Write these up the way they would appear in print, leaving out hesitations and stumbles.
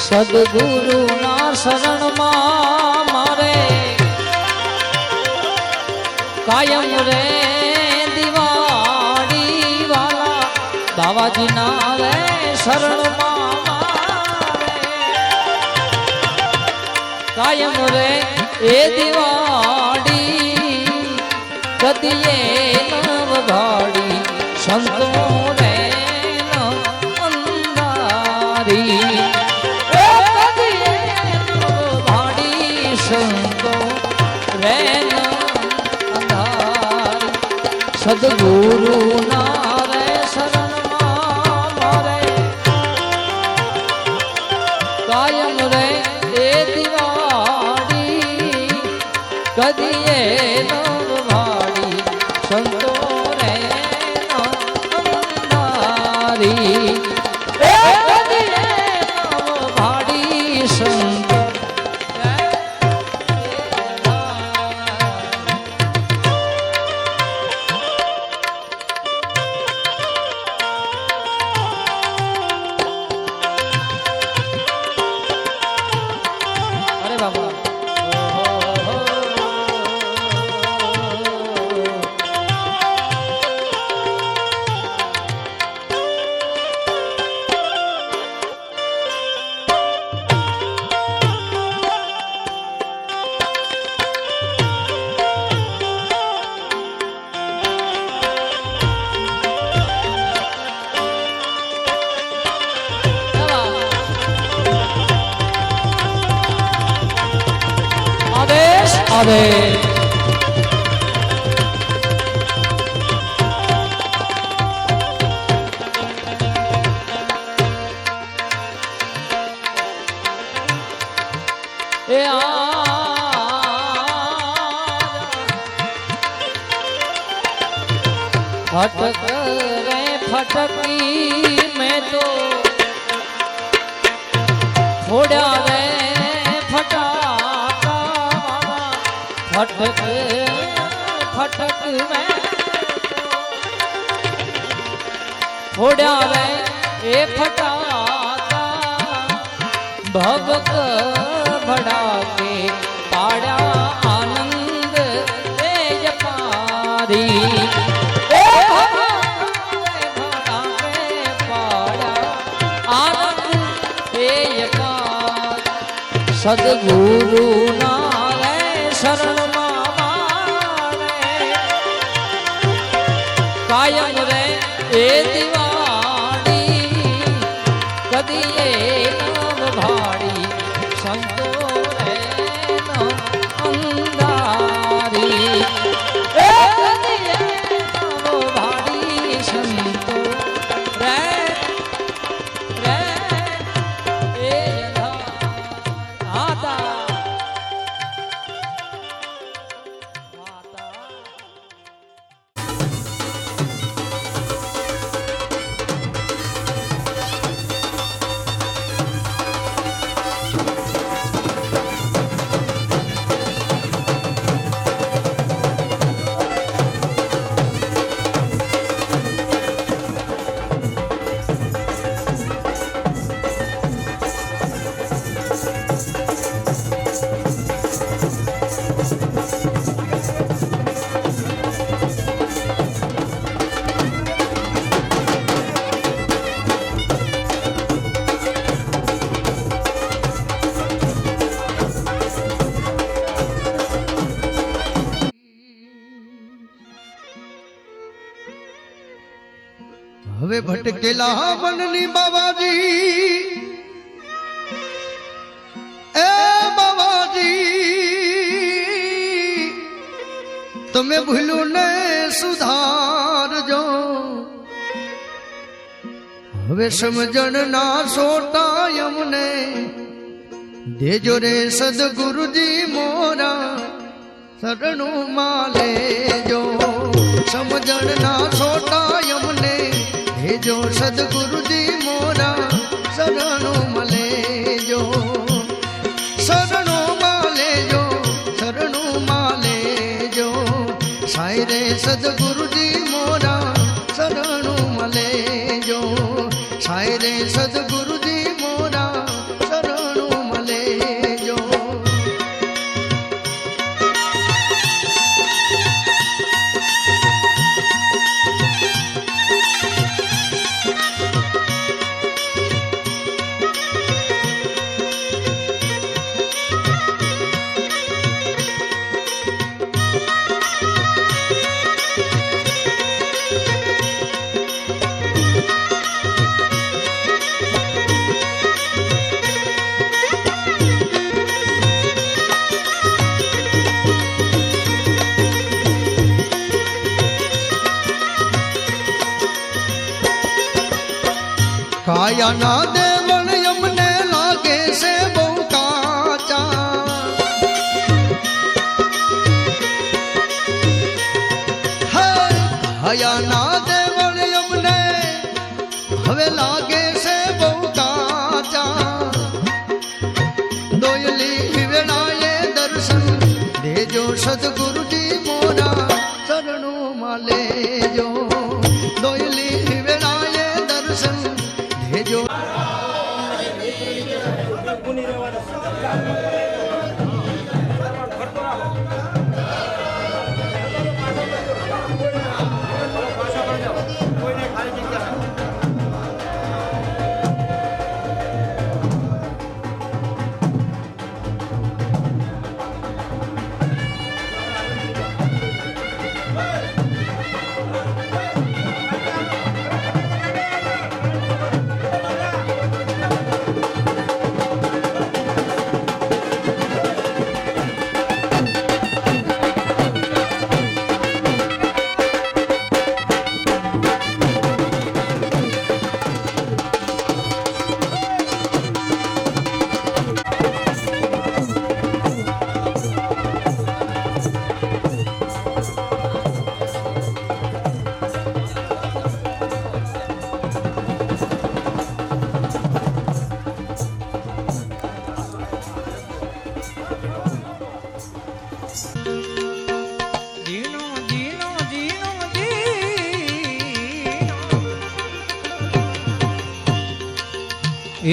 સદગુરુ ના શરણ માં મારે કાયમ રે દિવાળી વાલા બાવાજી ના રે શરણ માં મારે કાયમ રે એ દિવાળી કદીએ નવ ઘાડી સંતો રે અંધારી સદગુરુ ના રે શરણ માં મારે કાયમ રે એ દિવાળી કદીએ નવ ભાડી સંતો રે અંધારી કદીએ નવ ભાડી સંતો આવે એ ફટક રે ફટકી મેં તો ફોડ્યા રે फटक फटक में फोड़ा रे ए फटाका भवक भड़ा के पाड़ा आनंद रे पारी भड़ा के पाड़ा आनंद रे सदगुरु ना रे शरण कायम रे ए दिवाળી कदिए नव भाड़ी संतो रे अंधारी कदिए नव भाड़ी संतो रे रे ए आता હવે ભટકેલા વનની બાવાજી એ બાવાજી તમે ભૂલ્યું ને સુધારજો હવે સમજણ ના સોટા અમને દેજો રે સદગુરુજી મોરા શરણું માં લેજો સમજણ ના સોટા અમને જો સદગુરુજી મોરા શરણો મલેજો શરણો મલેજો શરણો મલેજો સાઈ રે સદગુરુજી મોરા શરણો મલેજો સાઈ રે સદગુરુજી મોરા શરણો માયાના દેવણ અમને લાગે છે બહુ કાચા. હે માયાના દેવણ અમને હવે લાગે છે બહુ કાચા. દોયલી વેળાએ દર્શન દેજો સદગુરુજી મોરા ચરણોમાં લેજો. દોયલી વેળાએ દર્શન દેજો.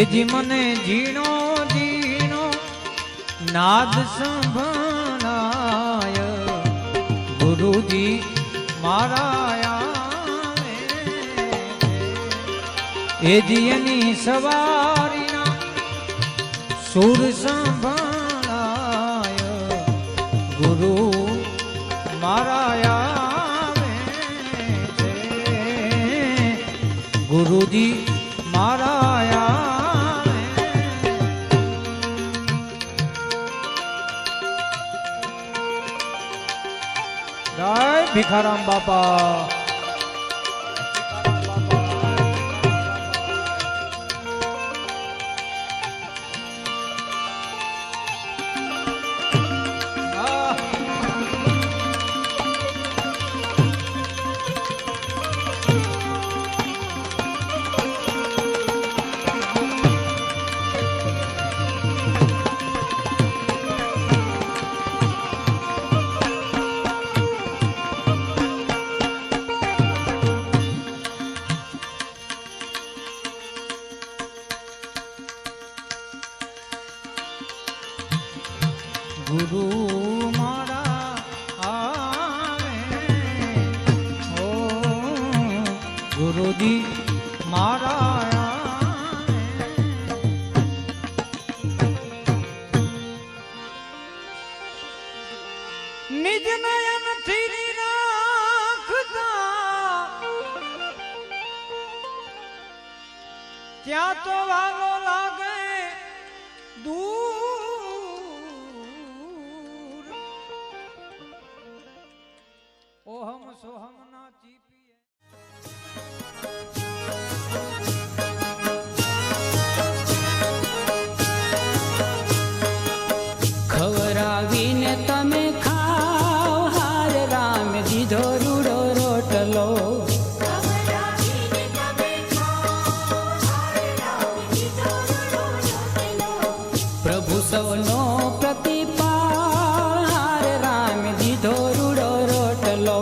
એજી મને ઝીણો ઝીણો નાદ સંભળાય ગુરુજી મારા આવે. એજી એની સવારીના સુર સંભળાય ગુરુ મારા આવે છે. ગુરુજી મારા જય ભીખારામ બાપા. ગુરુ મારા આવે ઓ ગુરુજી મારા આવે. નિજ નયન થી રાખતા ત્યાં તો વાલો લાગે દૂર. ઓહમ સોહમ ના ચીપીએ. ખવરાવીને તમે ખાઓ હાર રામ દીધો રૂડો રોટલો. પ્રભુ સૌનો પ્રતિપાળ હાર રામ દીધો રૂડો રોટલો.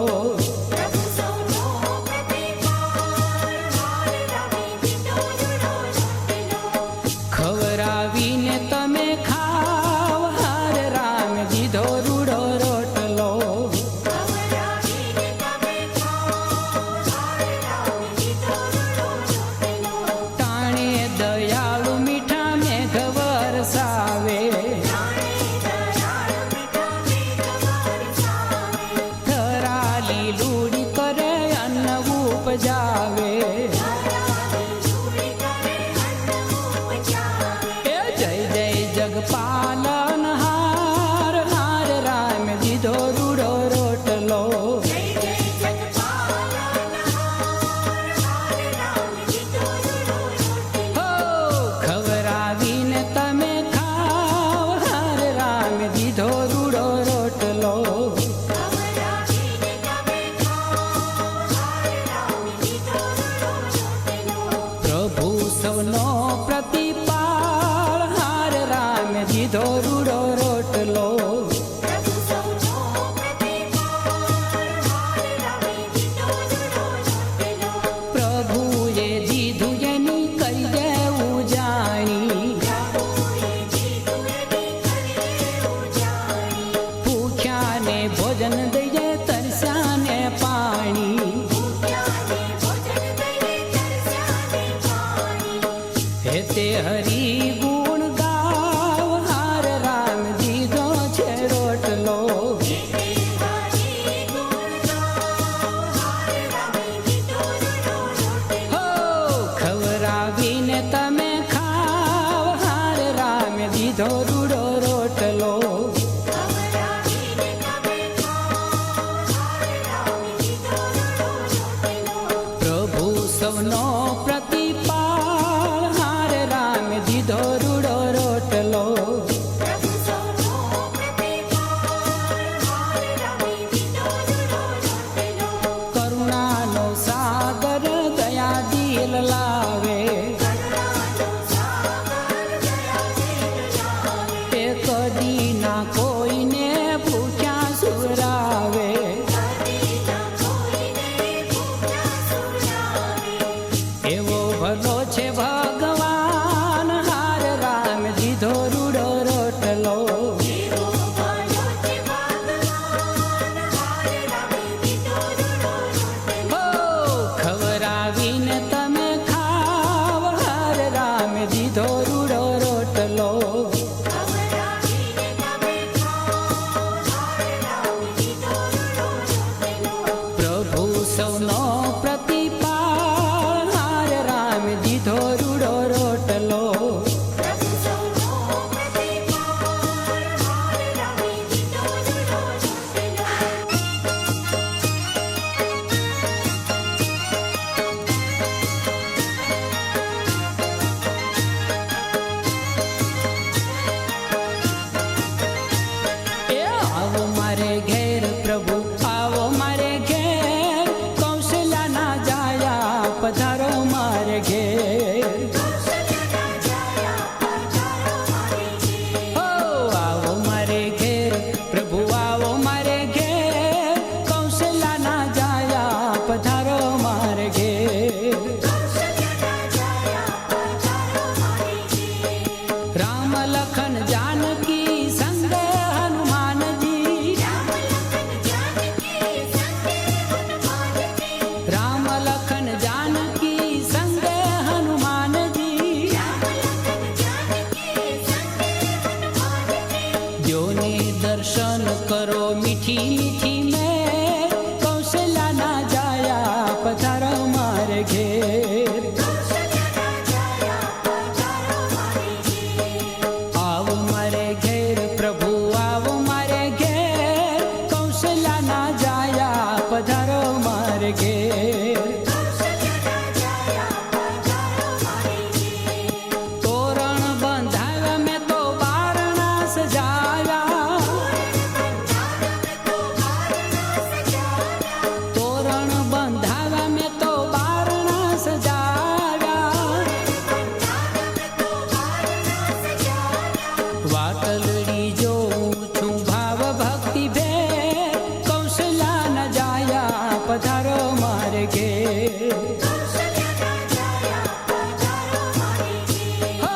સૌનો પ્રતિપાલ હારે રામ દીધો રૂડો રોટલો પધારો મારે ઘેર આવો મારે ઘેર પ્રભુ આવો મારે ઘેર કૌશલ્યા ના જાયા પધારો મારે ઘેર રામ લખન જાનકી સંગે હનુમાનજી રામ લખન જાનકી સંગે હનુમાનજી જોને દર્શન કરો મીઠી મીઠી મેં કૌશલ્યા ના જાયા પધારો મારે ઘેર આવો મારે ઘેર પ્રભુ આવો મારે ઘેર કૌશલ્યા ના જાયા પધારો મારે ઘેર તોરણ બંધાવ્યા મેં તો બારણા સજાવ્યા તોરણ બંધાવ્યા મેં તો બારણા સજાવ્યા વાટલડી જોઉં છું ભાવ ભક્તિ ભેર કૌશલ્યા ન જાયા પધારો મારે ઘેર હો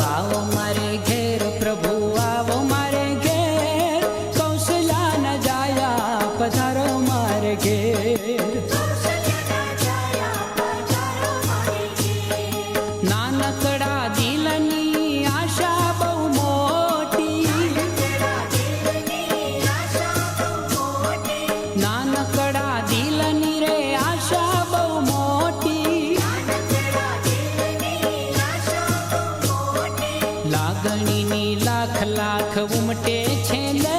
આવો મારે ઘેર પ્રભુ આવો મારે ઘેર કૌશલ્યા ન જાયા પધારો મારે ઘેર નાનકડા દિલની આશા બહુ મોટી નાનકડા દિલની રે આશા બહુ મોટી લાગણીની લાખ લાખ ઉમટે છે લે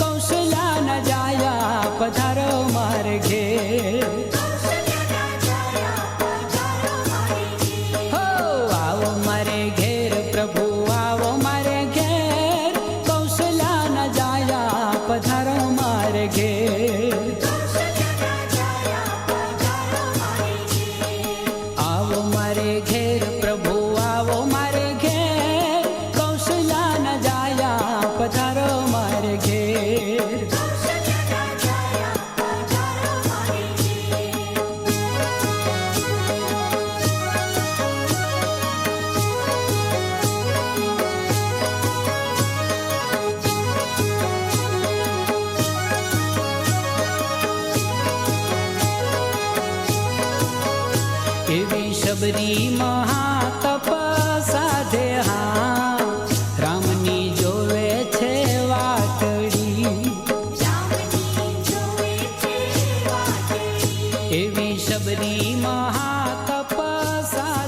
કૌશલ્યા ન જાયા પધારો મારે ઘેર હો આવો મારે ઘેર પ્રભુ આવો મારે ઘેર કૌશલ્યા ન જાયા પધારો મારે ઘેર આવો મારે ઘેર પ્રભુ આવો મારે ઘેર કૌશલ્યા ન જાયા પધારો મારે ઘેર એવી શબરી મહાતપ સાધે હા રામની જોવે છે વાટડી એવી શબરી મહાતપ સાધે